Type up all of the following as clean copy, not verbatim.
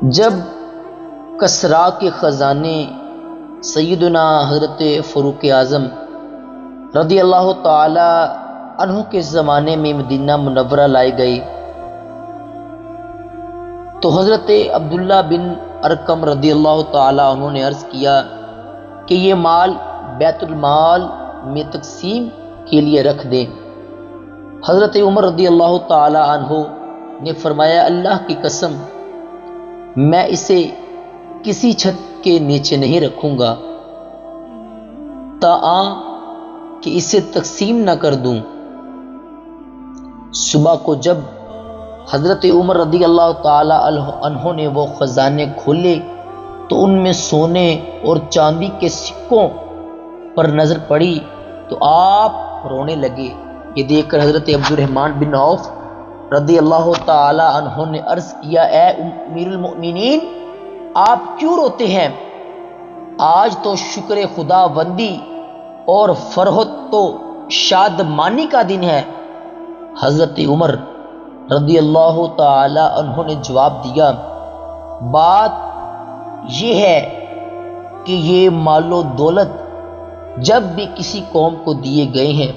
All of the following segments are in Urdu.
جب کسرا کے خزانے سیدنا حضرت فاروق اعظم رضی اللہ تعالی عنہ کے زمانے میں مدینہ منورہ لائے گئے تو حضرت عبداللہ بن ارقم رضی اللہ تعالی عنہ نے عرض کیا کہ یہ مال بیت المال میں تقسیم کے لیے رکھ دیں۔ حضرت عمر رضی اللہ تعالی عنہ نے فرمایا اللہ کی قسم میں اسے کسی چھت کے نیچے نہیں رکھوں گا تاآں کہ اسے تقسیم نہ کر دوں۔ صبح کو جب حضرت عمر رضی اللہ تعالی عنہ نے وہ خزانے کھولے تو ان میں سونے اور چاندی کے سکوں پر نظر پڑی تو آپ رونے لگے۔ یہ دیکھ کر حضرت عبد الرحمن بن عوف رضی اللہ تعالی عنہ نے عرض کیا اے امیر المؤمنین آپ کیوں روتے ہیں؟ آج تو شکر خدا بندی اور فرحت و شادمانی کا دن ہے۔ حضرت عمر رضی اللہ تعالی عنہ نے جواب دیا بات یہ ہے کہ یہ مال و دولت جب بھی کسی قوم کو دیے گئے ہیں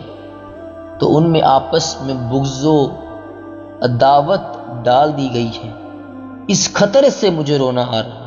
تو ان میں آپس میں بغض و عداوت ڈال دی گئی ہے، اس خطرے سے مجھے رونا آ رہا ہے۔